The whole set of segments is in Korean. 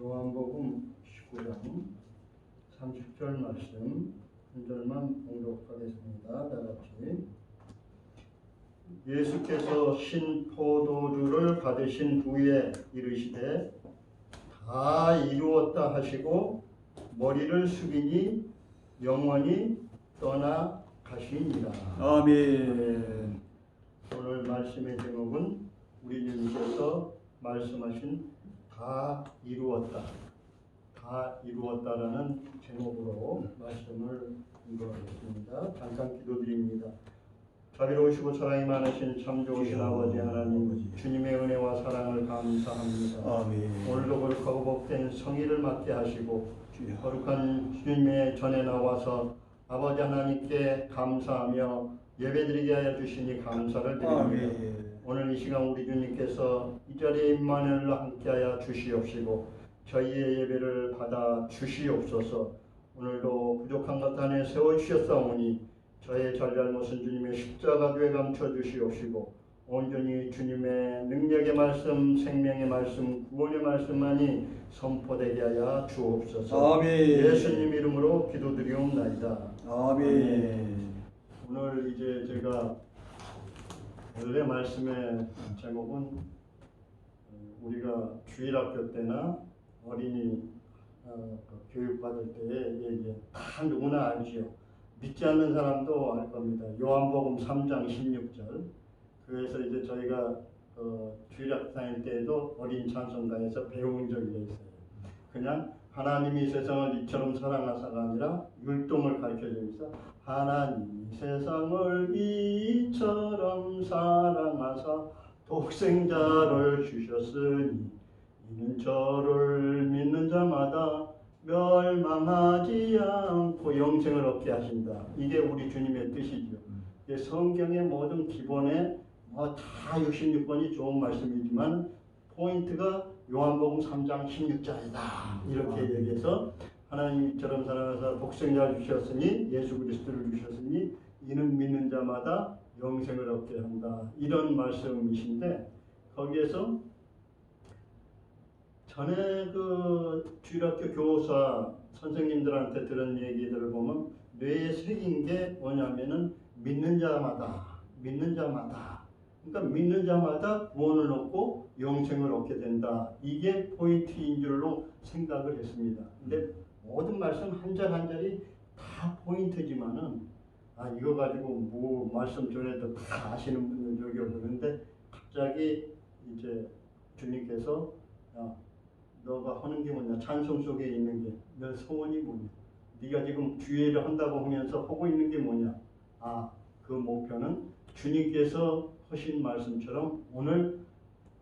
요한복음 19장 30절 말씀 한 절만 봉독하겠습니다. 다같이. 예수께서 신포도주를 받으신 후에 이르시되 다 이루었다 하시고 머리를 숙이니 영원히 떠나가시니라. 아멘. 오늘 말씀의 제목은 우리 주님께서 말씀하신 다 이루었다, 다 이루었다라는 제목으로 말씀을 읽어보겠습니다. 잠깐 기도드립니다. 자비로우시고 사랑이 많으신 참 좋으신 아버지 하나님, 주님의 은혜와 사랑을 감사합니다. 아멘. 오늘도 거룩하고 복된 성의를 맡게 하시고 거룩한 주님의 전에 나와서 아버지 하나님께 감사하며 예배드리게 하여 주시니 감사를 드립니다. 아멘. 오늘 이 시간 우리 주님께서 이 자리에 임마누엘로 함께하여 주시옵시고 저희의 예배를 받아 주시옵소서. 오늘도 부족한 것 안에 세워주셨사오니 저의 잘잘못은 주님의 십자가에 감춰 주시옵시고 온전히 주님의 능력의 말씀, 생명의 말씀, 구원의 말씀만이 선포되게 하여 주옵소서. 아멘. 예수님 이름으로 기도드리옵나이다. 아멘. 오늘 이제 제가 원래 말씀의 제목은 우리가 주일학교 때나 어린이 교육받을 때의 얘기 다 누구나 알지요. 믿지 않는 사람도 알 겁니다. 요한복음 3장 16절. 그래서 이제 저희가 주일학교 다닐 때에도 어린 찬송가에서 배운 적이 있어요. 그냥 하나님이 세상을 이처럼 사랑하사가 아니라 율동을 가르쳐주면서 하나님이 세상을 이처럼 사랑하사 독생자를 주셨으니 이는 저를 믿는 자마다 멸망하지 않고 영생을 얻게 하신다. 이게 우리 주님의 뜻이죠. 성경의 모든 기본에 다 66번이 좋은 말씀이지만 포인트가 요한복음 3장 16절이다. 이렇게 얘기해서 하나님처럼 사랑하사 독생자를 주셨으니 예수 그리스도를 주셨으니 이는 믿는 자마다 영생을 얻게 한다. 이런 말씀이신데 거기에서 전에 그 주일학교 교사 선생님들한테 들은 얘기들을 보면 뇌에 새긴 게 뭐냐면은 믿는 자마다 그러니까 믿는 자마다 구원을 얻고 영생을 얻게 된다. 이게 포인트인 줄로 생각을 했습니다. 근데 모든 말씀 한 절 한 절이 다 포인트지만은 이거 가지고 뭐 말씀 전에도 다 아시는 분들 여기 오는데 갑자기 이제 주님께서 너가 하는 게 뭐냐, 찬송 속에 있는 게 너 소원이 뭐냐, 네가 지금 주의를 한다고 하면서 하고 있는 게 뭐냐. 그 목표는 주님께서 하신 말씀처럼 오늘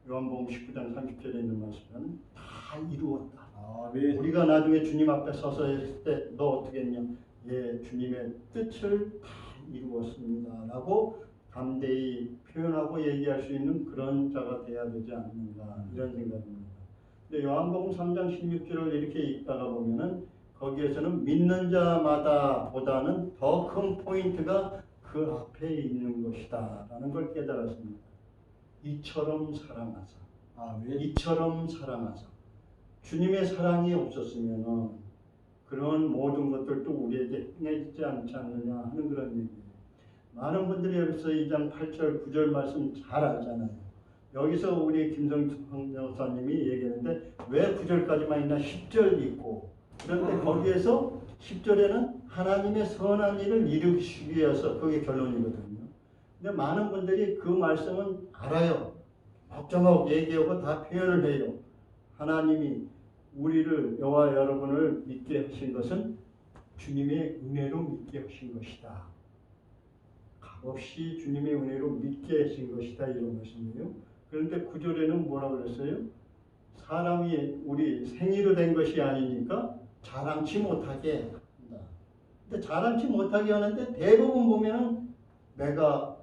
요한복음 19장 30절에 있는 말씀은 다 이루었다. 아멘. 우리가 나중에 주님 앞에 서서 했을 때 너 어떻게 했냐? 예, 주님의 뜻을 다 이루었습니다 라고 담대히 표현하고 얘기할 수 있는 그런 자가 돼야 되지 않는가, 이런 생각입니다. 근데 요한복음 3장 16절을 이렇게 읽다가 보면은 거기에서는 믿는 자마다 보다는 더 큰 포인트가 그 앞에 있는 것이다 라는 걸 깨달았습니다. 이처럼 사랑하사. 아멘. 이처럼 사랑하사. 주님의 사랑이 없었으면 그런 모든 것들도 우리에게 행해지지 않지 않느냐 하는 그런 얘기예요. 많은 분들이 여기서 2장 8절 9절 말씀 잘 알잖아요. 여기서 우리 김성환 여사님이 얘기했는데 왜 9절까지만 있나 10절 있고, 그런데 거기에서 10절에는 하나님의 선한 일을 이루시기 위해서 그게 결론이거든요. 근데 많은 분들이 그 말씀은 알아요. 목적목 얘기하고 다 표현을 해요. 하나님이 우리를, 저와 여러분을 믿게 하신 것은 주님의 은혜로 믿게 하신 것이다. 값없이 주님의 은혜로 믿게 하신 것이다. 이런 말씀이에요. 그런데 9절에는 뭐라고 그랬어요? 사람이 우리 생의로 된 것이 아니니까 자랑치 못하게 한다. 근데 자랑치 못하게 하는데 대부분 보면은 내가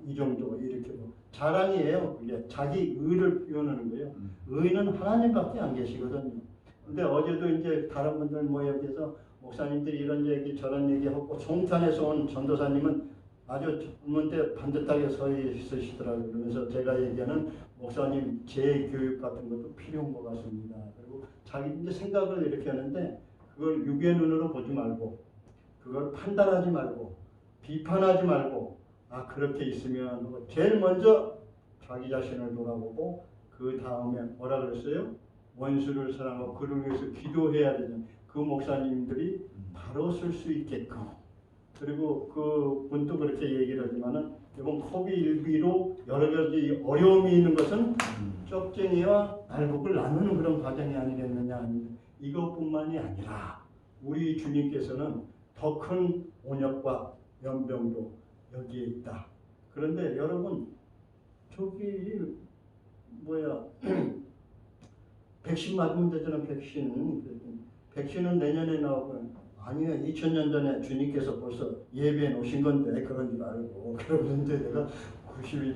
이 정도 이렇게 자랑이에요. 그게 자기 의를 표현하는 거예요. 의는 하나님밖에 안 계시거든요. 근데 어제도 이제 다른 분들 모여서 목사님들이 이런 얘기 저런 얘기 하고 송탄에서 온 전도사님은 아주 젊은 때 반듯하게 서 있으시더라고요. 그러면서 제가 얘기하는 목사님 재교육 같은 것도 필요한 것 같습니다. 그리고 자기 이제 생각을 이렇게 하는데 그걸 육의 눈으로 보지 말고 그걸 판단하지 말고 비판하지 말고 아 그렇게 있으면 하고 제일 먼저 자기 자신을 돌아보고 그 다음에 뭐라 그랬어요? 원수를 사랑하고 그를 위해서 기도해야 되는 그 목사님들이 바로 쓸 수 있게끔 그리고 그 분도 그렇게 얘기를 하지만은 이번 코비드19로 여러 가지 어려움이 있는 것은 쪽쟁이와 날복을 나누는 그런 과정이 아니겠느냐. 이것뿐만이 아니라 우리 주님께서는 더 큰 온역과 연병도 여기에 있다. 그런데 여러분 저기 뭐야 백신 맞으면 되잖아. 백신은 내년에 나오고 아니요 2000년 전에 주님께서 벌써 예배해 놓으신 건데 그런 줄 알고 그러는데 내가 10편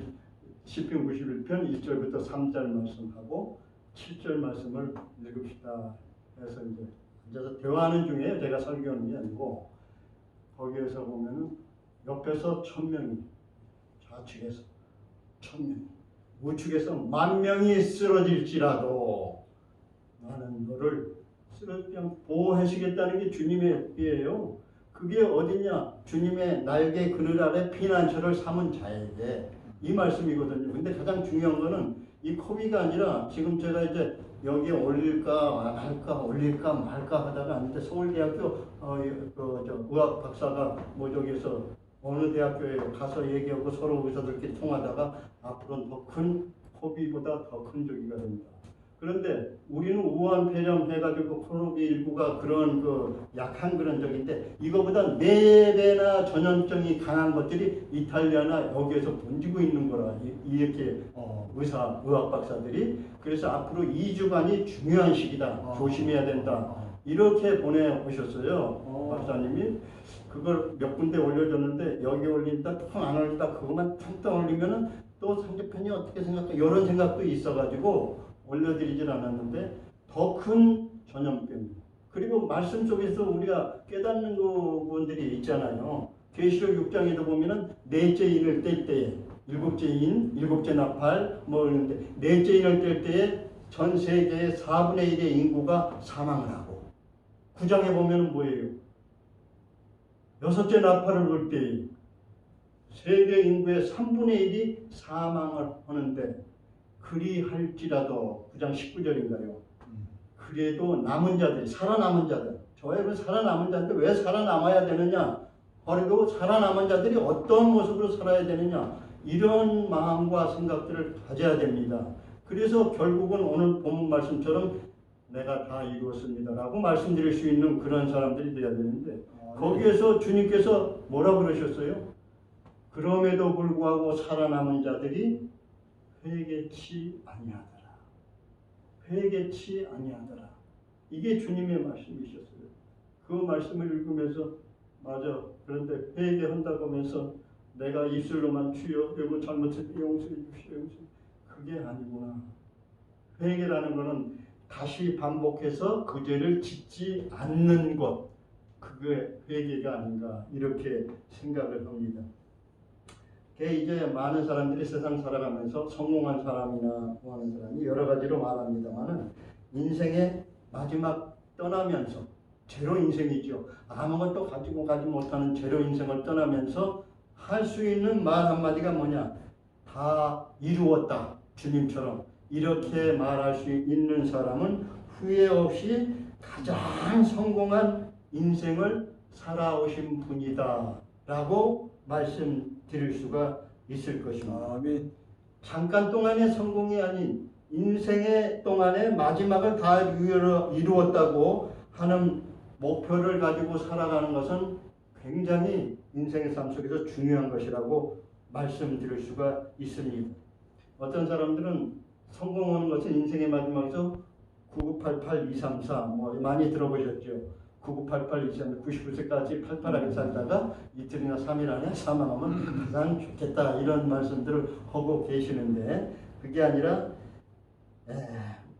91편 1절부터 3절 말씀하고 7절 말씀을 읽읍시다 해서 이제 앉아서 대화하는 중에 제가 설교하는 게 아니고 거기에서 보면은 옆에서 1000명이 좌측에서 1000명이 우측에서 10,000명이 쓰러질지라도 나는 너를 쓰러지지 않고 보호하시겠다는 게 주님의 뜻이에요. 그게 어디냐? 주님의 날개 그늘 아래 피난처를 삼은 자에게 이 말씀이거든요. 근데 가장 중요한 거는 이 코비가 아니라 지금 제가 이제 여기에 올릴까 말까 하다가 아닌데 서울대학교 의학 박사가 뭐 저기서 어느 대학교에 가서 얘기하고 서로 의사들끼리 통하다가 앞으로는 더 큰 코비보다 더 큰 저기가 됩니다. 그런데 우리는 우한 폐렴 해가지고 코로나19가 그런 그 약한 그런 적인데 이거보다 4배나 전염성이 강한 것들이 이탈리아나 여기에서 번지고 있는 거라 이렇게 의학 박사들이 그래서 앞으로 2주간이 중요한 시기다. 조심해야 된다. 이렇게 보내오셨어요. 박사님이 그걸 몇 군데 올려줬는데 여기 올린다 통 안 올린다 그것만 탕탕 올리면은 또 상대편이 어떻게 생각해 이런 생각도 있어가지고 올려드리질 않았는데 더 큰 전염병 그리고 말씀 속에서 우리가 깨닫는 부분들이 있잖아요. 계시록 6장에도 보면은 넷째 인을 뗄 때에 일곱째 인, 일곱째 나팔 뭐 이런데 넷째 인을 뗄 때에 전 세계의 4분의 1의 인구가 사망을 하고 9장에 보면은 뭐예요? 여섯째 나팔을 불 때 세계 인구의 3분의 1이 사망을 하는데 그리할지라도 9장 19절인가요? 그래도 남은 자들이 살아남은 자들 저희는 살아남은 자인데 왜 살아남아야 되느냐? 그리고 살아남은 자들이 어떤 모습으로 살아야 되느냐? 이런 마음과 생각들을 가져야 됩니다. 그래서 결국은 오늘 본문 말씀처럼 내가 다 이루었습니다 라고 말씀드릴 수 있는 그런 사람들이 되어야 되는데 거기에서 주님께서 뭐라 그러셨어요? 그럼에도 불구하고 살아남은 자들이 회개치 아니하더라. 회개치 아니하더라. 이게 주님의 말씀이셨어요. 그 말씀을 읽으면서 맞아. 그런데 회개한다고 하면서 내가 입술로만 주여 이거 잘못했다 용서해 주시오. 그게 아니구나. 회개라는 것은 다시 반복해서 그 죄를 짓지 않는 것. 그게 회개가 아닌가 이렇게 생각을 합니다. 이제 많은 사람들이 세상 살아가면서 성공한 사람이나 뭐하는 사람이 여러 가지로 말합니다만은 인생의 마지막 떠나면서 제로 인생이죠. 아무것도 가지고 가지 못하는 제로 인생을 떠나면서 할 수 있는 말 한마디가 뭐냐? 다 이루었다. 주님처럼 이렇게 말할 수 있는 사람은 후회 없이 가장 성공한 인생을 살아오신 분이다 라고 말씀드릴 수가 있을 것입니다. 아멘. 잠깐 동안의 성공이 아닌 인생의 동안의 마지막을 다 이루었다고 하는 목표를 가지고 살아가는 것은 굉장히 인생의 삶 속에서 중요한 것이라고 말씀드릴 수가 있습니다. 어떤 사람들은 성공하는 것은 인생의 마지막에서 9988234 뭐 많이 들어보셨죠. 9988 99세까지 팔팔하게 살다가 이틀이나 3일 안에 사망하면 가장 좋겠다 이런 말씀들을 하고 계시는데 그게 아니라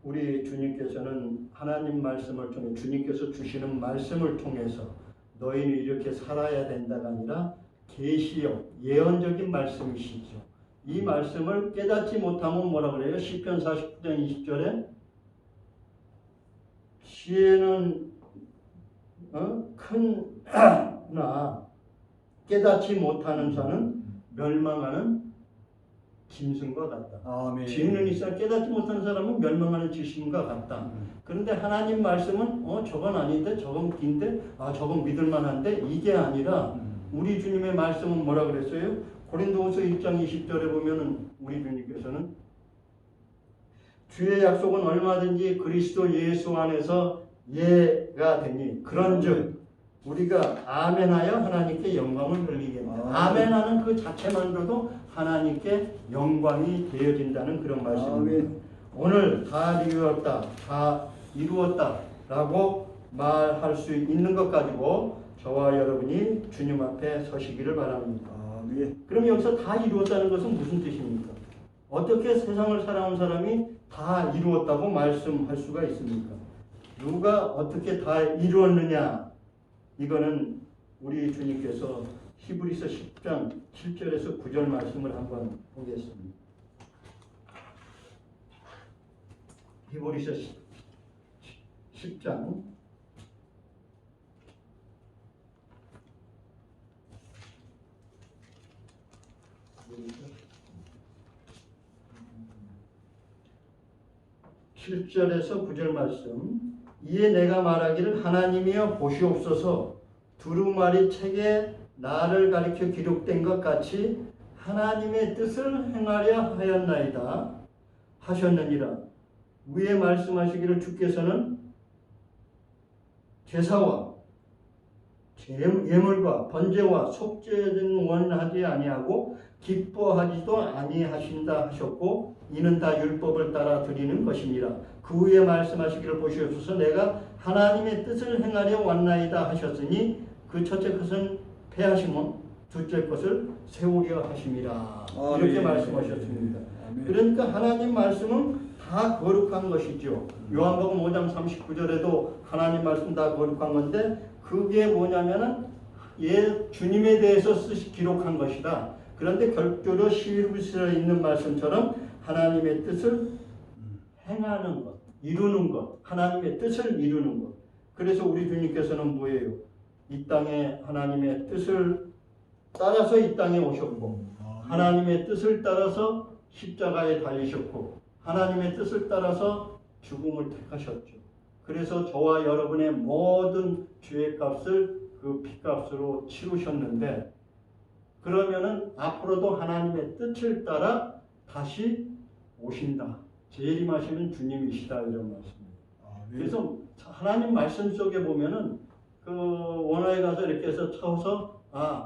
우리 주님께서는 하나님 말씀을 통해 주님께서 주시는 말씀을 통해서 너희는 이렇게 살아야 된다가 아니라 계시요 예언적인 말씀이시죠. 이 말씀을 깨닫지 못하면 뭐라 그래요? 시편 49장 20절에 시에는 크나 깨닫지 못하는 자는 멸망하는 짐승과 같다. 아멘. 지혜는 있어 깨닫지 못하는 사람은 멸망하는 짐승과 같다. 그런데 하나님 말씀은 저건 아닌데 저건 긴데 저건 믿을만한데 이게 아니라 우리 주님의 말씀은 뭐라 그랬어요? 고린도후서 1장 20절에 보면은 우리 주님께서는 주의 약속은 얼마든지 그리스도 예수 안에서 예가 되니 그런즉 우리가 아멘하여 하나님께 영광을 돌리게 합니다. 아멘하는 그 자체만으로도 하나님께 영광이 되어진다는 그런 말씀입니다. 오늘 다 이루었다라고 말할 수 있는 것 가지고 저와 여러분이 주님 앞에 서시기를 바랍니다. 그럼 여기서 다 이루었다는 것은 무슨 뜻입니까? 어떻게 세상을 살아온 사람이 다 이루었다고 말씀할 수가 있습니까? 누가 어떻게 다 이루었느냐? 이거는 우리 주님께서 히브리서 10장 7절에서 9절 말씀을 한번 보겠습니다. 히브리서 10장 7절에서 9절 말씀. 이에 내가 말하기를 하나님이여 보시옵소서 두루마리 책에 나를 가리켜 기록된 것 같이 하나님의 뜻을 행하려 하였나이다 하셨느니라. 위에 말씀하시기를 주께서는 제사와 예물과 번제와 속죄는 원하지 아니하고 기뻐하지도 아니하신다 하셨고 이는 다 율법을 따라 드리는 것이니라. 그 후에 말씀하시기를 보시옵소서 내가 하나님의 뜻을 행하려 왔나이다 하셨으니 그 첫째 것은 패하시면 둘째 것을 세우려 하심이라. 이렇게 말씀하셨습니다. 그러니까 하나님 말씀은 다 거룩한 것이죠. 요한복음 5장 39절에도 하나님 말씀 다 거룩한 건데 그게 뭐냐면은 주님에 대해서 기록한 것이다. 그런데 별도로 히브리서에 있는 말씀처럼 하나님의 뜻을 행하는 것, 이루는 것, 하나님의 뜻을 이루는 것. 그래서 우리 주님께서는 뭐예요? 이 땅에 하나님의 뜻을 따라서 이 땅에 오셨고 하나님의 뜻을 따라서 십자가에 달리셨고 하나님의 뜻을 따라서 죽음을 택하셨죠. 그래서 저와 여러분의 모든 죄의 값을 그 피값으로 치르셨는데 그러면은 앞으로도 하나님의 뜻을 따라 다시 오신다. 재림하시는 주님이시다 이런 말씀입니다. 그래서 하나님 말씀 속에 보면은 그 원어에 가서 이렇게 해서 쳐서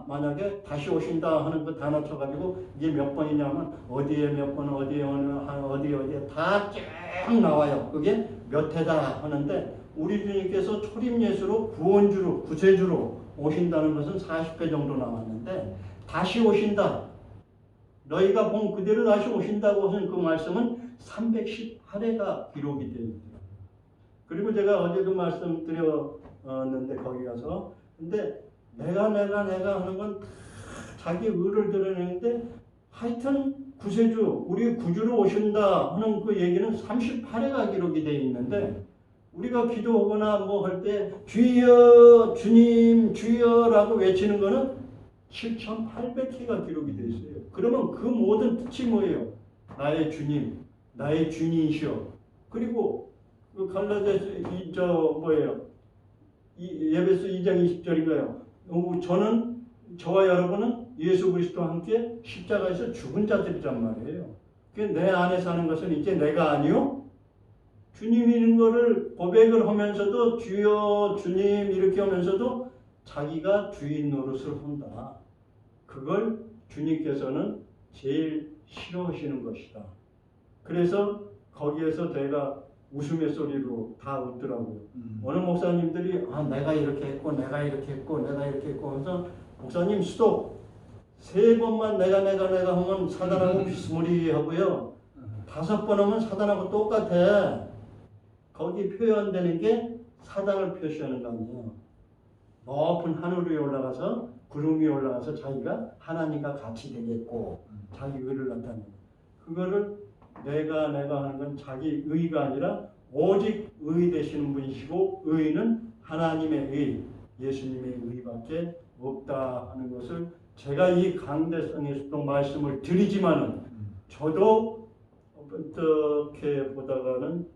만약에 다시 오신다 하는 그 단어 쳐가지고 이게 몇 번이냐면 어디에 몇 번 어디에 어디에 다 쫙 나와요. 그게 몇 해다 하는데 우리 주님께서 초림 예수로 구원주로 구세주로 오신다는 것은 40회 정도 나왔는데 다시 오신다. 너희가 본 그대로 다시 오신다고 하는 그 말씀은 318회가 기록이 되어 있대요. 그리고 제가 어제도 말씀드렸는데 거기 가서 근데 내가 하는 건 자기 의를 드러내는데 하여튼 구세주 우리 구주로 오신다 하는 그 얘기는 38회가 기록이 되어 있는데 우리가 기도하거나 뭐 할 때 주여 주님 주여라고 외치는 거는 7,800회가 기록이 되어 있어요. 그러면 그 모든 뜻이 뭐예요? 나의 주님, 나의 주님이시여. 그리고 그 갈라디아서 에베소 2장 20절인가요? 저와 여러분은 예수 그리스도와 함께 십자가에서 죽은 자들이란 말이에요. 내 안에 사는 것은 이제 내가 아니요 주님이 있는 거를 고백을 하면서도 주여 주님 이렇게 하면서도 자기가 주인 노릇을 한다. 그걸 주님께서는 제일 싫어하시는 것이다. 그래서 거기에서 제가 웃음의 소리로 다 웃더라고요. 어느 목사님들이 내가 이렇게 했고 내가 이렇게 했고 내가 이렇게 했고 하면서 목사님 수도 3번만 내가 하면 사단하고 비스무리하고요. 5번 하면 사단하고 똑같아. 거기 표현되는 게 사단을 표시하는 거 아니에요. 높은 하늘 위에 올라가서 구름이 올라가서 자기가 하나님과 같이 되겠고 자기 의를 나타내는 그거를 내가 하는 건 자기 의가 아니라 오직 의 되시는 분이시고 의는 하나님의 의, 예수님의 의밖에 없다 하는 것을 제가 이 강대상에서도 말씀을 드리지만은 저도 어떻게 보다가는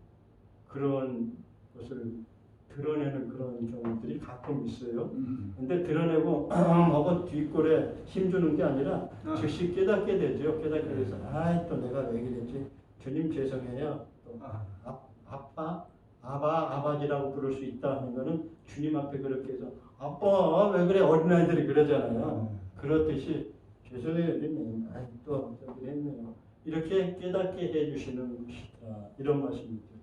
그런 것을 드러내는 그런 경우들이 가끔 있어요. 근데 드러내고 하고 뒷골에 힘주는 게 아니라 즉시 깨닫게 되죠. 깨닫게 돼서 아이 또 내가 왜 그랬지? 주님 죄송해요. 또 아빠, 아버지라고 부를 수 있다 하는 거는 주님 앞에 그렇게 해서 아빠 왜 그래? 어린아이들이 그러잖아요. 그렇듯이 죄송해요. 주님. 아이 또 그랬네요. 이렇게 깨닫게 해주시는 것이다. 이런 말씀이죠.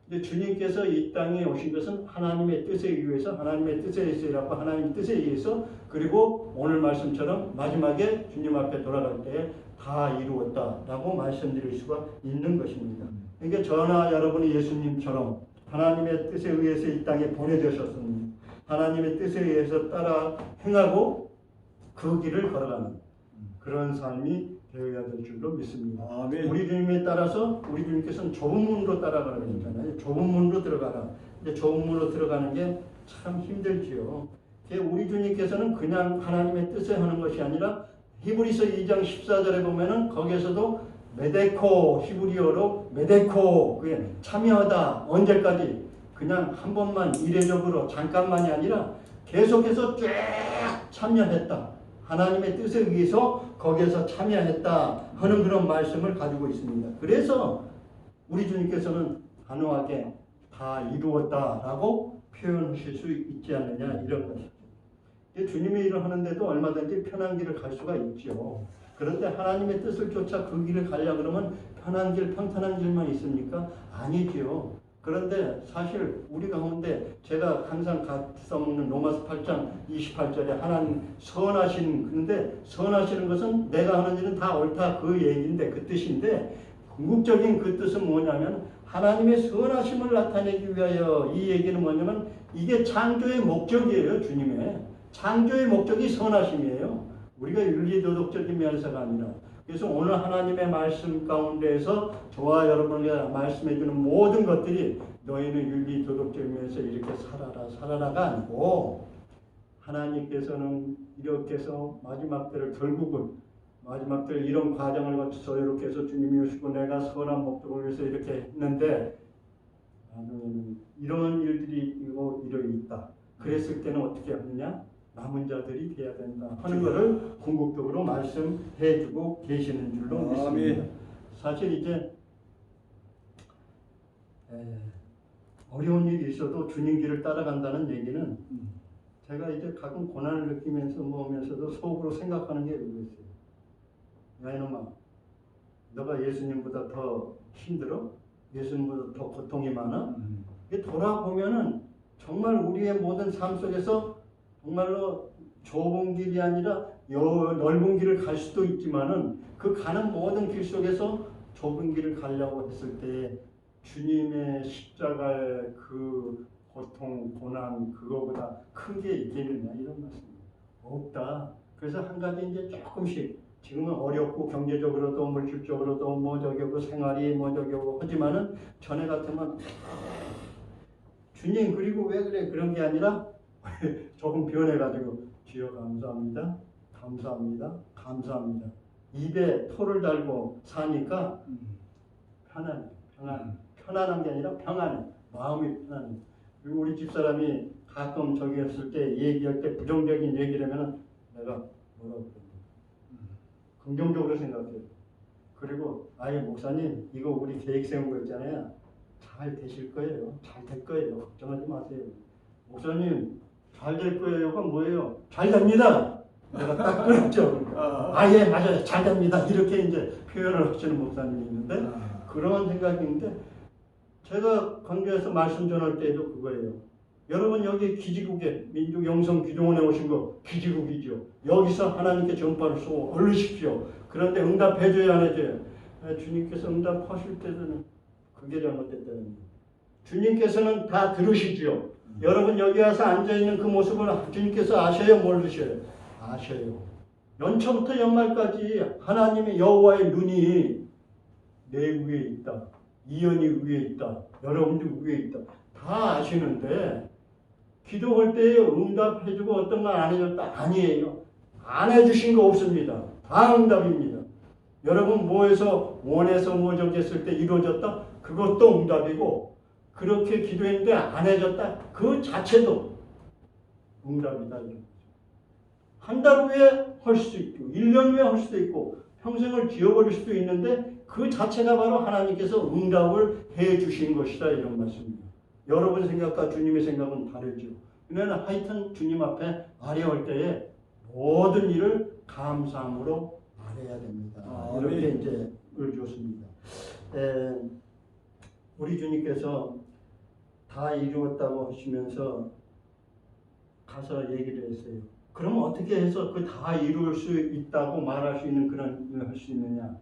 근데 주님께서 이 땅에 오신 것은 하나님의 뜻에 의해서 하나님의 뜻에 의해서라고 하나님 뜻에 의해서 그리고 오늘 말씀처럼 마지막에 주님 앞에 돌아갈 때 다 이루었다라고 말씀드릴 수가 있는 것입니다. 그러니까 저나 여러분이 예수님처럼 하나님의 뜻에 의해서 이 땅에 보내주셨습니다. 하나님의 뜻에 의해서 따라 행하고 그 길을 걸어가는 그런 삶이 되어야 될 줄로 믿습니다. 아멘. 우리 주님에 따라서 우리 주님께서는 좁은 문으로 따라가라고 했잖아요. 좁은 문으로 들어가라. 근데 좁은 문으로 들어가는 게 참 힘들지요. 우리 주님께서는 그냥 하나님의 뜻에 하는 것이 아니라 히브리서 2장 14절에 보면은 거기에서도 메데코 히브리어로 메데코 그게 참여하다 언제까지 그냥 한 번만 이례적으로 잠깐만이 아니라 계속해서 쭉 참여했다. 하나님의 뜻에 의해서 거기에서 참여했다 하는 그런 말씀을 가지고 있습니다. 그래서 우리 주님께서는 단호하게 다 이루었다라고 표현하실 수 있지 않느냐 이런 것이죠. 주님의 일을 하는데도 얼마든지 편한 길을 갈 수가 있죠. 그런데 하나님의 뜻을 쫓아 그 길을 가려고 그러면 편한 길, 평탄한 길만 있습니까? 아니죠. 그런데 사실 우리 가운데 제가 항상 써먹는 로마서 8장 28절에 하나님 선하신 근데 선하시는 것은 내가 하는 일은 다 옳다 그 얘기인데 그 뜻인데 궁극적인 그 뜻은 뭐냐면 하나님의 선하심을 나타내기 위하여 이 얘기는 뭐냐면 이게 창조의 목적이에요. 주님의 창조의 목적이 선하심이에요. 우리가 윤리도덕적인 면에서가 아니라 그래서 오늘 하나님의 말씀 가운데에서 저와 여러분에게 말씀해주는 모든 것들이 너희는 윤리도덕적인 면에서 이렇게 살아라가 아니고 하나님께서는 이렇게 해서 마지막 때를 결국은 마지막 때 이런 과정을 거쳐서 이렇게 해서 주님이 오시고 내가 선한 목적을 위해서 이렇게 했는데 나중에는 이런 일들이 이루어있다. 그랬을 때는 어떻게 하느냐? 남은 자들이 돼야 된다 하는 것을 궁극적으로 말씀해주고 계시는 줄로 믿습니다. 사실 이제 어려운 일이 있어도 주님 길을 따라간다는 얘기는 제가 이제 가끔 고난을 느끼면서 보면서도 속으로 생각하는 게 있어요. 야 이놈아, 너가 예수님보다 더 힘들어? 예수님보다 더 고통이 많아? 돌아보면은 정말 우리의 모든 삶 속에서 정말로 좁은 길이 아니라 넓은 길을 갈 수도 있지만은 그 가는 모든 길 속에서 좁은 길을 가려고 했을 때 주님의 십자가의 그 고통, 고난 그거보다 큰 게 있겠느냐 이런 말씀입니다. 없다. 그래서 한 가지 이제 조금씩 지금은 어렵고 경제적으로도 물질적으로도 뭐 저기고 생활이 뭐 저기고 하지만은 전에 같으면 주님 그리고 왜 그래 그런 게 아니라 조금 변해가지고 주여 감사합니다. 감사합니다. 감사합니다. 입에 토를 달고 사니까 편안해. 편안한 게 아니라 평안해. 마음이 편안해. 그리고 우리 집사람이 가끔 저기 했을 때 얘기할 때 부정적인 얘기를 하면 내가 뭐라고 그래. 긍정적으로 생각해요. 그리고 아예 목사님 이거 우리 계획 세운 거 있잖아요. 잘 되실 거예요. 잘 될 거예요. 걱정하지 마세요. 목사님 잘 될 거예요가 뭐예요? 잘 됩니다. 내가 딱 끊었죠. 예 맞아요. 잘 됩니다. 이렇게 이제 표현을 하시는 목사님이 있는데 그런 생각이 있는데 제가 광주에서 말씀 전할 때도 그거예요. 여러분 여기 기지국에 민족영성기도원에 오신 거 기지국이죠. 여기서 하나님께 전파를 쏘고 얼르십시오. 그런데 응답해줘야 안 해줘요. 주님께서 응답하실 때는 그게 잘못됐다는 거예요. 주님께서는 다 들으시죠. 여러분 여기 와서 앉아있는 그 모습을 주님께서 아셔요? 모르셔요? 아셔요. 연초부터 연말까지 하나님의 여호와의 눈이 내 위에 있다. 이연이 위에 있다. 여러분들 위에 있다. 다 아시는데 기도할 때 응답해주고 어떤 건 안 해줬다. 아니에요. 안 해주신 거 없습니다. 다 응답입니다. 여러분 뭐해서 원해서 뭐 저기 했을 때 이루어졌다? 그것도 응답이고 그렇게 기도했는데 안 해줬다? 그 자체도 응답이다. 한 달 후에 할 수도 있고 1년 후에 할 수도 있고 평생을 지어버릴 수도 있는데 그 자체가 바로 하나님께서 응답을 해 주신 것이다 이런 말씀입니다. 여러분 생각과 주님의 생각은 다르죠. 그러나 하여튼 주님 앞에 아뢰올 때에 모든 일을 감사함으로 아뢰야 됩니다. 이렇게 이제 을 줬습니다. 우리 주님께서 다 이루었다고 하시면서 가서 얘기를 했어요. 그럼 어떻게 해서 그 다 이룰 수 있다고 말할 수 있는 그런 일을 할 수 있느냐?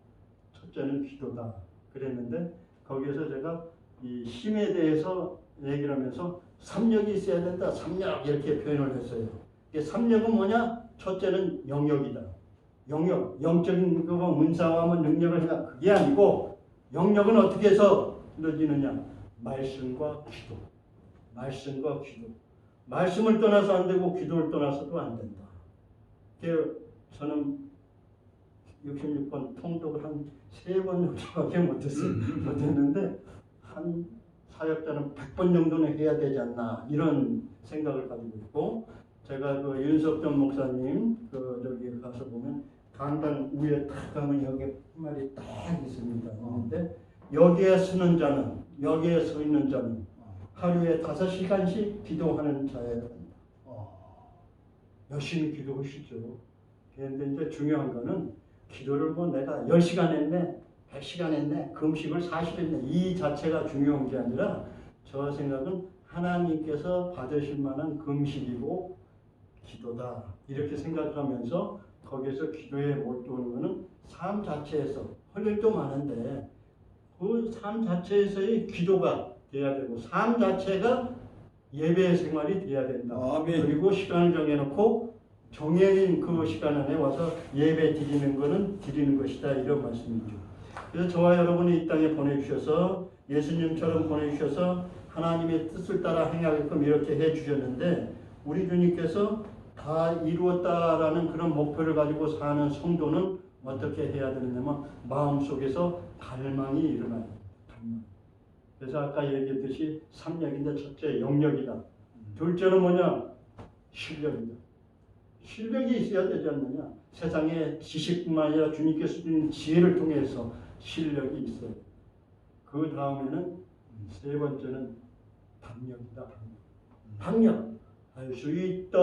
첫째는 기도다. 그랬는데 거기에서 제가 이 힘에 대해서 얘기를 하면서 삼력이 있어야 된다. 삼력 이렇게 표현을 했어요. 이게 삼력은 뭐냐? 첫째는 영역이다. 영역, 영적인 그거 은사와 능력을 해야 그게 아니고 영역은 어떻게 해서 이루어지느냐? 말씀과 기도. 말씀과 기도. 말씀을 떠나서 안 되고 기도를 떠나서도 안 된다. 저는 66번 통독을 한 3번 정도밖에 못했는데 한 사역자는 100번 정도는 해야 되지 않나 이런 생각을 가지고 있고 제가 그 윤석전 목사님 그 저기 가서 보면 강당 위에 딱 가면 여기 한 마리 딱 있습니다. 그런데 여기에 서는 자는 여기에 서 있는 자는 하루에 5시간씩 기도하는 자여야 된다. 열심히 기도하시죠. 그런데 이제 중요한 거는 기도를 뭐 내가 10시간 했네, 100시간 했네, 금식을 40일 했네 이 자체가 중요한 게 아니라 저 생각은 하나님께서 받으실 만한 금식이고 기도다. 이렇게 생각하면서 거기에서 기도에 몰두하는 것은 삶 자체에서 할 일도 많은데 그 삶 자체에서의 기도가 돼야 되고 삶 자체가 예배 생활이 돼야 된다. 그리고 시간을 정해놓고 정해진 그 시간 안에 와서 예배 드리는 것은 드리는 것이다. 이런 말씀이죠. 그래서 저와 여러분이 이 땅에 보내주셔서 예수님처럼 보내주셔서 하나님의 뜻을 따라 행하게끔 이렇게 해주셨는데 우리 주님께서 다 이루었다라는 그런 목표를 가지고 사는 성도는 어떻게 해야 되느냐면 마음속에서 갈망이 일어나요. 갈망. 그래서 아까 얘기했듯이 삼력인데 첫째 영역이다. 둘째는 뭐냐? 실력이다. 실력이 있어야 되지 않느냐? 세상의 지식뿐만 아니라 주님께서 주신 지혜를 통해서 실력이 있어요. 그 다음에는 세 번째는 박력이다. 박력. 할 수 있다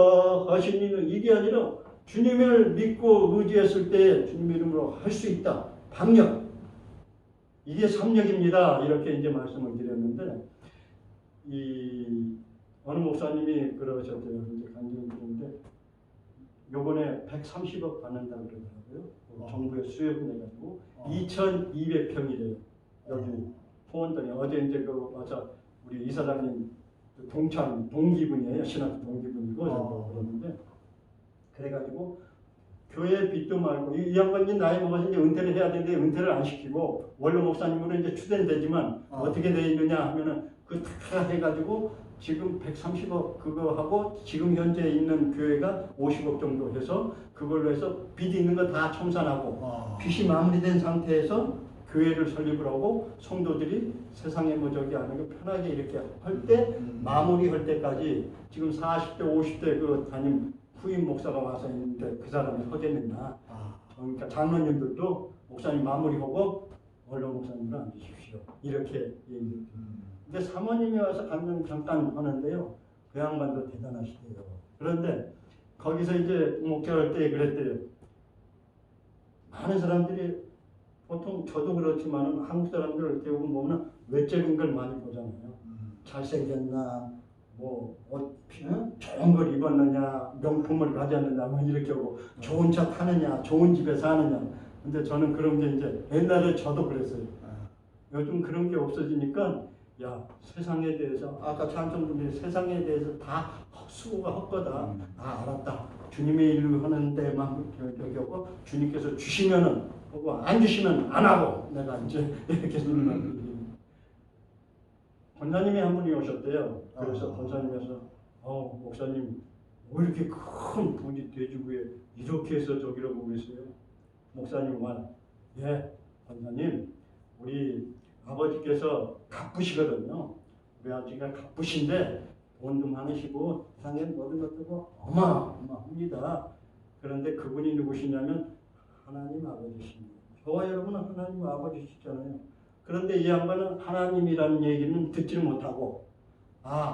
하신 이는 이게 아니라 주님을 믿고 의지했을 때 주님 이름으로 할 수 있다. 박력. 이게 삼력입니다. 이렇게 이제 말씀을 드렸는데 이 어느 목사님이 그러셨대요. 이제 간증을 드렸는데 요번에 130억 받는다 그러더라고요. 정부에 수혜금 내가지고 2,200평이래요. 여기 포원동에 어제 이제 그 와서 우리 이사장님 동창 동기분이에요. 신학 동기분이고 그러는데 그래가지고 교회 빚도 말고 이 양반이 나이 먹어서 이제 은퇴를 해야 되는데 은퇴를 안 시키고 원로 목사님으로 이제 추대는 되지만 어떻게 돼 있느냐 하면은 그 다 해가지고 지금 130억 그거 하고 지금 현재 있는 교회가 50억 정도 해서 그걸로 해서 빚이 있는 거 다 청산하고 빚이 마무리된 상태에서 교회를 설립을 하고 성도들이 세상에 뭐 저기 하는 거 편하게 이렇게 할 때 마무리할 때까지 지금 40대 50대 그 담임 후임 목사가 와서 있는데 그 사람이 하겠느냐. 그러니까 장로님들도 목사님 마무리하고 원로 목사님으로 앉으십시오. 이렇게 얘기를 근데 사모님이 와서 강연 잠깐 하는데요. 그 양반도 대단하시대요. 그런데 거기서 이제 목회할 때 그랬대요. 많은 사람들이 보통 저도 그렇지만 한국 사람들 대부분 보면 외적인 걸 많이 보잖아요. 잘생겼나, 뭐 옷, 좋은 걸 입었느냐, 명품을 가졌느냐, 뭐 이렇게 하고 좋은 차 타느냐, 좋은 집에 사느냐. 근데 저는 그런 게 이제 옛날에 저도 그랬어요. 요즘 그런 게 없어지니까 야 세상에 대해서 아까 찬송분들이 세상에 대해서 다 수고가 헛거다. 알았다. 주님의 일을 하는 데만 저기 하고 주님께서 주시면은 하고 안 주시면 안 하고 내가 이제 이렇게 하는 권사님이 한 분이 오셨대요. 그래서 권사님께서 목사님 왜 이렇게 큰 부지 돼지고에 이렇게 해서 저기로 보고 계세요? 목사님 말 예, 권사님 우리 아버지께서 가쁘시거든요. 우리 아버지가 가쁘신데 돈도 많으시고 세상에 모든 것도 어마어마합니다. 그런데 그분이 누구시냐면 하나님 아버지십니다. 저와 여러분은 하나님 아버지시잖아요. 그런데 이 양반은 하나님이라는 얘기는 듣지를 못하고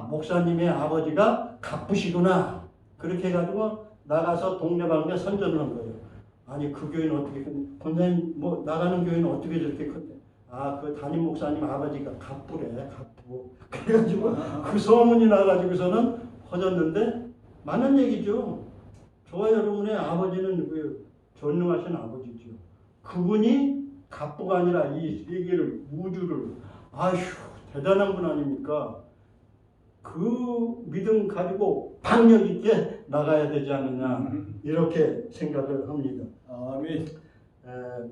목사님의 아버지가 가쁘시구나 그렇게 해가지고 나가서 동네방네 선전을 한 거예요. 아니 그 교회는 어떻게 권사님 뭐 나가는 교회는 어떻게 저렇게 큰데 그 담임 목사님 아버지가 가쁘래 가쁘 그래가지고 그 소문이 나가지고서는 퍼졌는데 맞는 얘기죠. 저와 여러분의 아버지는 그 전능하신 아버지죠. 그분이 가쁘가 아니라 이 세계를 우주를 대단한 분 아닙니까? 그 믿음 가지고 박력 있게 나가야 되지 않느냐 이렇게 생각을 합니다. 아멘.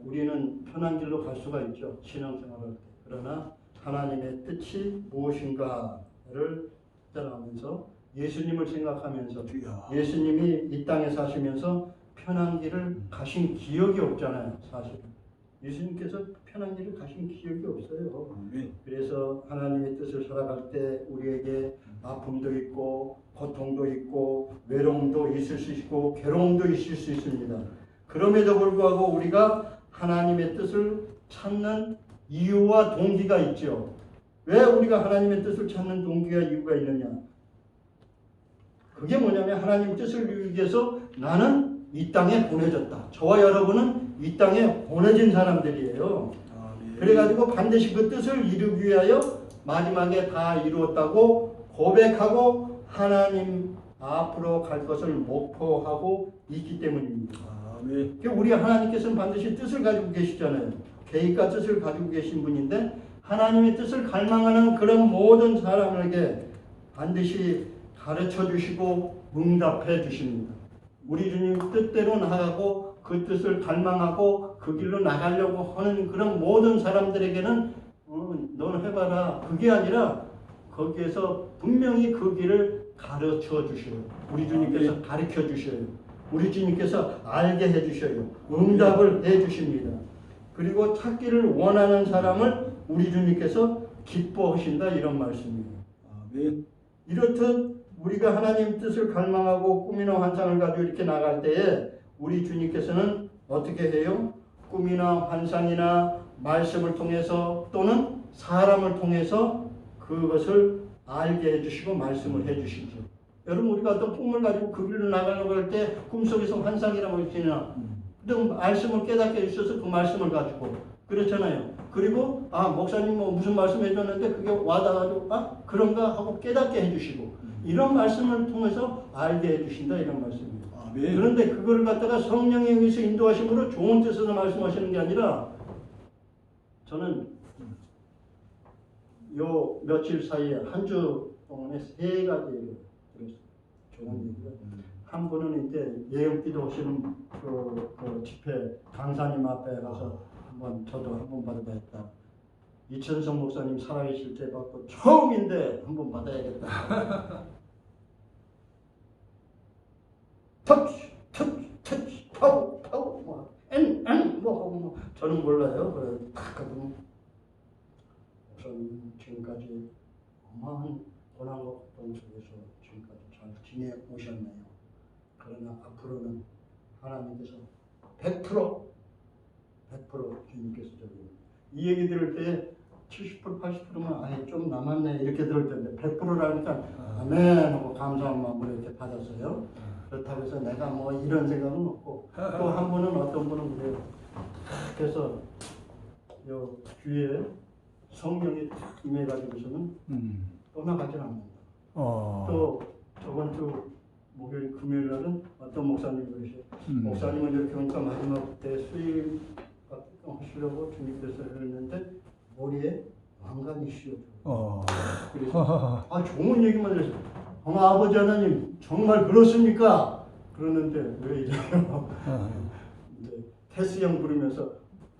우리는 편한 길로 갈 수가 있죠. 신앙생활할 때. 그러나 하나님의 뜻이 무엇인가를 따라가면서 예수님을 생각하면서 예수님이 이 땅에 사시면서 편한 길을 가신 기억이 없잖아요. 사실은. 예수님께서 편한 길을 가신 기억이 없어요. 그래서 하나님의 뜻을 살아갈 때 우리에게 아픔도 있고 고통도 있고 외로움도 있을 수 있고 괴로움도 있을 수 있습니다. 그럼에도 불구하고 우리가 하나님의 뜻을 찾는 이유와 동기가 있죠. 왜 우리가 하나님의 뜻을 찾는 동기와 이유가 있느냐? 그게 뭐냐면 하나님의 뜻을 이루기 위해서 나는 이 땅에 보내졌다. 저와 여러분은 이 땅에 보내진 사람들이에요. 그래가지고 반드시 그 뜻을 이루기 위하여 마지막에 다 이루었다고 고백하고 하나님 앞으로 갈 것을 목표하고 있기 때문입니다. 우리 하나님께서는 반드시 뜻을 가지고 계시잖아요. 계획과 뜻을 가지고 계신 분인데 하나님의 뜻을 갈망하는 그런 모든 사람에게 반드시 가르쳐 주시고 응답해 주십니다. 우리 주님 뜻대로 나가고 그 뜻을 갈망하고 그 길로 나가려고 하는 그런 모든 사람들에게는 너는 해봐라 그게 아니라 거기에서 분명히 그 길을 가르쳐 주셔요. 우리 주님께서 가르쳐 주셔요. 우리 주님께서 알게 해주셔요. 응답을 해주십니다. 그리고 찾기를 원하는 사람을 우리 주님께서 기뻐하신다 이런 말씀이에요. 이렇듯 우리가 하나님 뜻을 갈망하고 꿈이나 환상을 가지고 이렇게 나갈 때에 우리 주님께서는 어떻게 해요? 꿈이나 환상이나 말씀을 통해서 또는 사람을 통해서 그것을 알게 해주시고 말씀을 해주시죠. 여러분 우리가 어떤 꿈을 가지고 그 길로 나가려고 할 때 꿈속에서 환상이라고 했잖아요. 근데 말씀을 깨닫게 해주셔서 그 말씀을 가지고 그렇잖아요. 그리고 목사님 뭐 무슨 말씀 해줬는데 그게 와닿아가지고 그런가 하고 깨닫게 해주시고 이런 말씀을 통해서 알게 해주신다 이런 말씀입니다. 그런데 그걸 갖다가 성령에 의해서 인도하심으로 좋은 뜻에서 말씀하시는 게 아니라 저는 요 며칠 사이에 한 주 동안에 3가지 얘기를 들었어요. 좋은 얘기가. 한 분은 이제 예언기도 하시는 그 집회 강사님 앞에 가서 저도 한번 받아야겠다. 이천성 목사님 살아계실 때 받고 처음인데 한번 받아야겠다. 터치 파우 뭐 저는 몰라요. 그래 탁 하고 목사님 지금까지 어마한 고난과 고통 속에서 지금까지 잘 지내 오셨네요. 그러나 앞으로는 하나님께서 100% 주님께서 이 얘기 들을 때 70% 80%면 아예 좀 남았네 이렇게 들을 텐데 100%라니까 아멘 하고 감사한 마음으로 이렇게 받았어요. 그렇다고 해서 내가 뭐 이런 생각은 없고 또 한 분은 어떤 분은 그래요. 그래서 요 주위에 성령이 탁 임해가지고서는 떠나가질 않는다. 또 저번 주 목요일 금요일 날은 어떤 목사님이 그러셔요. 목사님은 이렇게 오니까 마지막 때 수일 하시려고 주님께서 그랬는데 머리에 왕관이 씌워져. 그래서 좋은 얘기만 해서 아버지 하나님 정말 그렇습니까? 그러는데 왜 이래요? 어. 이제 테스형 부르면서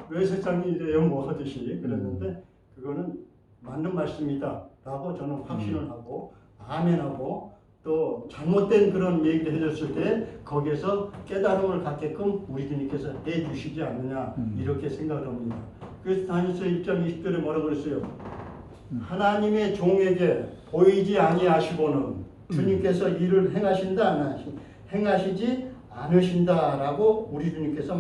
왜 세상이 이래요? 뭐 하듯이 그랬는데 그거는 맞는 말씀이다라고 저는 확신을 하고 아멘하고 또 잘못된 그런 얘기를 해줬을 때 거기에서 깨달음을 갖게끔 우리 주님께서 해주시지 않느냐 이렇게 생각을 합니다. 그래서 다니엘서 1장 20절에 뭐라고 그랬어요? 하나님의 종에게 보이지 아니하시고는 주님께서 일을 행하신다 안 행하시지 않으신다라고 우리 주님께서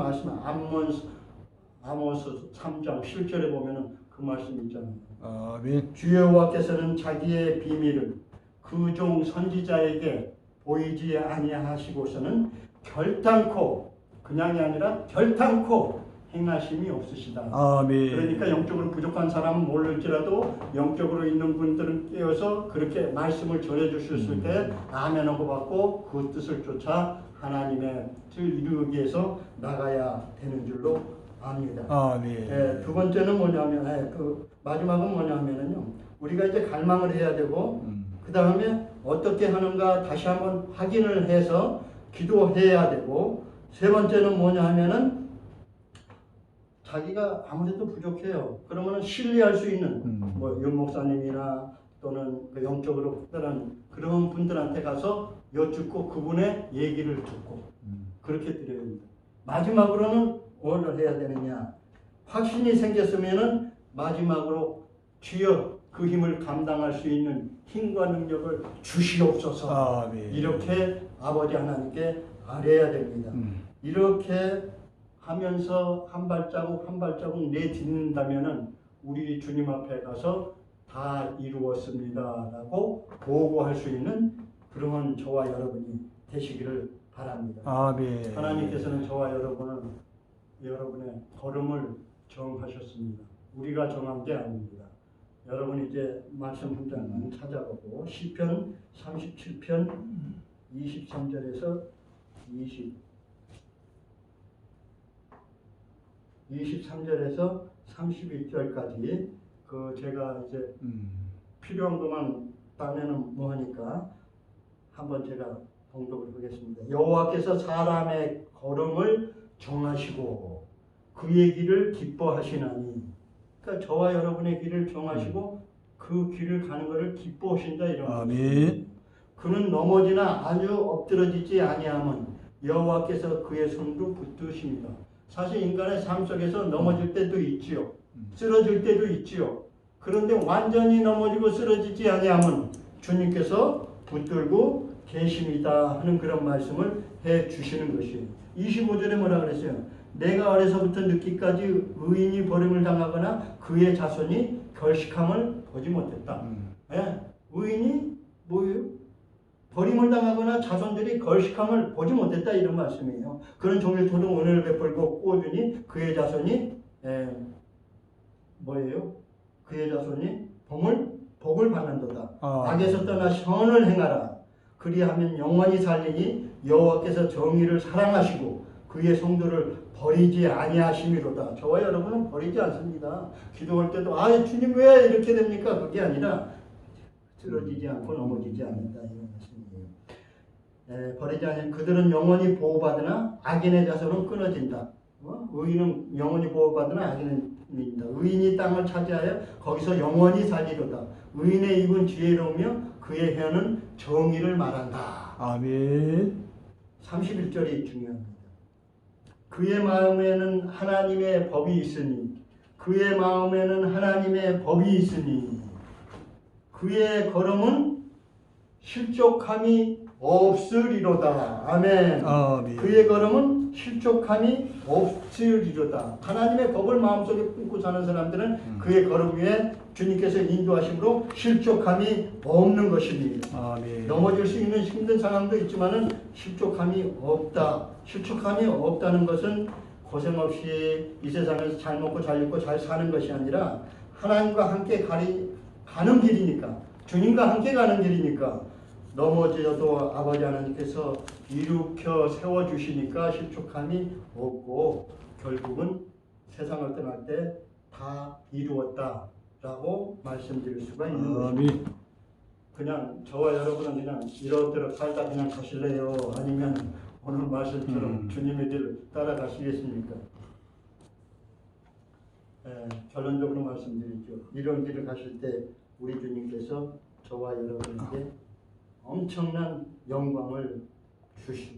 아모스 3장 7절에 보면은 그 말씀 있잖아요. 아멘. 주 여호와께서는 자기의 비밀을 그 종 선지자에게 보이지 아니하시고서는 결단코 그냥이 아니라 결단코 행하심이 없으시다. 아멘. 그러니까 영적으로 부족한 사람은 모를지라도 영적으로 있는 분들은 깨어서 그렇게 말씀을 전해 주셨을 때 아멘하고 받고 그 뜻을 쫓아 하나님의 뜻을 이루기 위해서 나가야 되는 줄로 압니다. 아멘. 두 번째는 뭐냐면 그 마지막은 뭐냐면은요. 우리가 이제 갈망을 해야 되고 그 다음에 어떻게 하는가 다시 한번 확인을 해서 기도해야 되고 세 번째는 뭐냐 하면은 자기가 아무래도 부족해요. 그러면은 신뢰할 수 있는 뭐 윤 목사님이나 또는 그 영적으로 특별한 그런 분들한테 가서 여쭙고 그분의 얘기를 듣고 그렇게 드려야 됩니다. 마지막으로는 뭘 해야 되느냐? 확신이 생겼으면은 마지막으로 주여 그 힘을 감당할 수 있는 힘과 능력을 주시옵소서. 아멘. 이렇게 아버지 하나님께 아뢰야 됩니다. 이렇게 하면서 한 발자국 한 발자국 내딛는다면은 우리 주님 앞에 가서 다 이루었습니다라고 보고할 수 있는 그런 저와 여러분이 되시기를 바랍니다. 아멘. 하나님께서는 저와 여러분의 걸음을 정하셨습니다. 우리가 정한 게 아닙니다. 여러분 이제 말씀 한 장만 찾아보고 시편 37편 23절에서 23절에서 31절까지 그 제가 이제 필요한 것만 따내는 뭐 하니까 한번 제가 봉독을 하겠습니다. 여호와께서 사람의 걸음을 정하시고 그의 길을 기뻐하시나니, 그러니까 저와 여러분의 길을 정하시고 그 길을 가는 것을 기뻐하신다 이런 아멘. 그는 넘어지나 아주 엎드러지지 아니함은 여호와께서 그의 손도 붙드십니다. 사실 인간의 삶 속에서 넘어질 때도 있지요. 쓰러질 때도 있지요. 그런데 완전히 넘어지고 쓰러지지 아니함은 주님께서 붙들고 계십니다 하는 그런 말씀을 해 주시는 것이에요. 25절에 뭐라 그랬어요? 내가 어려서부터 늙기까지 의인이 버림을 당하거나 그의 자손이 결식함을 보지 못했다. 예? 의인이 뭐예요? 버림을 당하거나 자손들이 결식함을 보지 못했다 이런 말씀이에요. 그런 종일 토록 은혜를 베풀고 꾸어주니 그의 자손이 뭐예요? 그의 자손이 복을 받는도다. 악에서 떠나 선을 행하라. 그리하면 영원히 살리니 여호와께서 정의를 사랑하시고 그의 성도를 버리지 아니하심이로다. 저와 여러분은 버리지 않습니다. 기도할 때도 주님 왜 이렇게 됩니까? 그게 아니라 쓰러지지 않고 넘어지지 않는다 이런 말씀이에요. 버리지 않는 그들은 영원히 보호받으나 악인의 자손은 끊어진다. 의인은 영원히 보호받으나 악인은 끊어진다. 의인이 땅을 차지하여 거기서 영원히 살리로다. 의인의 입은 지혜로우며 그의 혀는 정의를 말한다. 아멘. 31절이 중요합니다. 그의 마음에는 하나님의 법이 있으니 그의 마음에는 하나님의 법이 있으니 그의 걸음은 실족함이 없으리로다. 아멘. 아멘. 그의 걸음은 실족함이 없으리로다. 하나님의 법을 마음속에 품고 사는 사람들은 그의 걸음 위에 주님께서 인도하심으로 실족함이 없는 것입니다. 아멘. 넘어질 수 있는 힘든 상황도 있지만은 실족함이 없다. 실족함이 없다는 것은 고생 없이 이 세상에서 잘 먹고 잘 입고 잘 사는 것이 아니라 하나님과 함께 가는 길이니까, 주님과 함께 가는 길이니까 넘어져도 아버지 하나님께서 일으켜 세워주시니까 실족함이 없고 결국은 세상을 떠날 때 다 이루었다라고 말씀드릴 수가 있는 것입니다. 아멘. 그냥 저와 여러분은 그냥 이러저러 살다 그냥 가실래요? 아니면 오늘 말씀처럼 주님의 길을 따라가시겠습니까? 결론적으로 말씀드리죠. 이런 길을 가실 때 우리 주님께서 저와 여러분에게 엄청난 영광을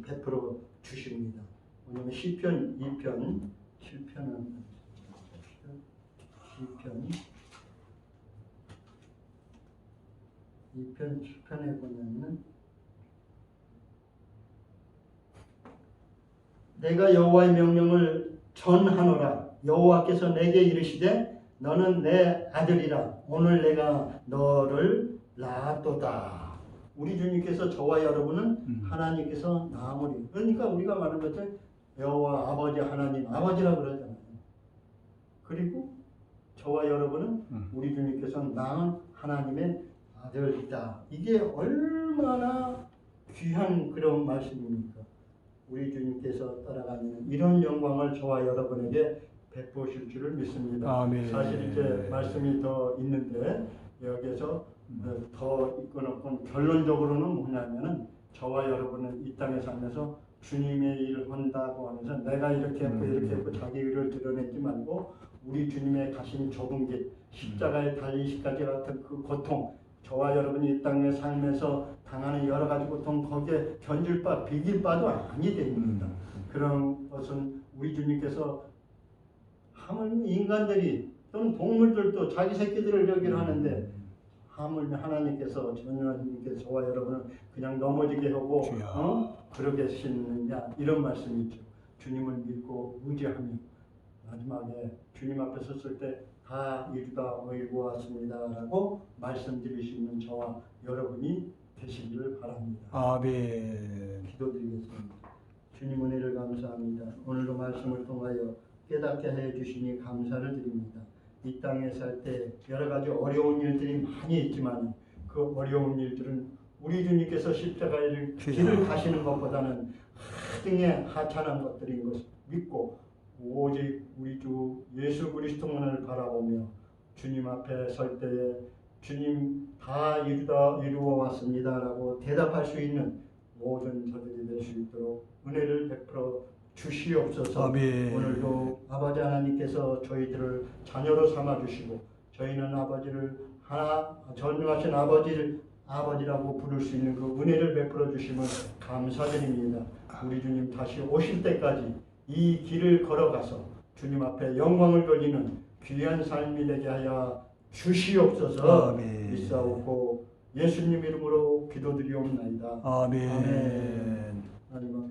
베풀어 주십니다. 왜냐하면 시편 2편 7편은 시편 2편 7편에 보면은 내가 여호와의 명령을 전하노라. 여호와께서 내게 이르시되 너는 내 아들이라. 오늘 내가 너를 낳았도다. 우리 주님께서 저와 여러분은 하나님께서 낳으리. 그러니까 우리가 말하는 것처럼 여호와 아버지 하나님 아버지라고 그러잖아요. 그리고 저와 여러분은 우리 주님께서 낳은 하나님의 아들이다. 이게 얼마나 귀한 그런 말씀입니까? 우리 주님께서 따라가는 이런 영광을 저와 여러분에게 베푸실 줄을 믿습니다. 아멘. 사실 이제 말씀이 더 있는데 여기에서 더 있건 결론적으로는 뭐냐면은 저와 여러분은 이 땅에 살면서 주님의 일을 한다고 하면서 내가 이렇게 했고 이렇게 했고 자기 일을 드러내지 말고 우리 주님의 가신 좁은 길 십자가에 달리시까지 같은 그 고통 저와 여러분이 이 땅에 살면서 당하는 여러 가지 고통 거기에 견줄 바 비길 바도 아니 됩니다. 그런 것은 우리 주님께서 하물며 인간들이 또는 동물들도 자기 새끼들을 여기를 하는데 하물며 하나님께서 전하님께서 저와 여러분을 그냥 넘어지게 하고 그러게 하시느냐 이런 말씀이죠. 주님을 믿고 의지하며 마지막에 주님 앞에 섰을 때 다 이루다 이루었습니다라고 말씀드릴 수 있는 저와 여러분이 되시기를 바랍니다. 아멘. 기도드리겠습니다. 주님 은혜를 감사합니다. 오늘도 말씀을 통하여 깨닫게 해 주시니 감사를 드립니다. 이 땅에 살 때 여러 가지 어려운 일들이 많이 있지만 그 어려운 일들은 우리 주님께서 십자가의 길을 가시는 것보다는 하등에 하찮은 것들인 것을 믿고 오직 우리 주 예수 그리스도만을 바라보며 주님 앞에 설 때에 주님 다 이루어 왔습니다라고 대답할 수 있는 모든 저들이 될 수 있도록 은혜를 베풀어 주시옵소서. 아멘. 오늘도 아버지 하나님께서 저희들을 자녀로 삼아 주시고 저희는 아버지를 전능하신 아버지라고 부를 수 있는 그 은혜를 베풀어 주심을 감사드립니다. 우리 주님 다시 오실 때까지 이 길을 걸어가서 주님 앞에 영광을 돌리는 귀한 삶이 되게 하여 주시옵소서. 아멘. 믿사옵고 예수님 이름으로 기도드리옵나이다. 아멘. 아멘. 하나님 앞에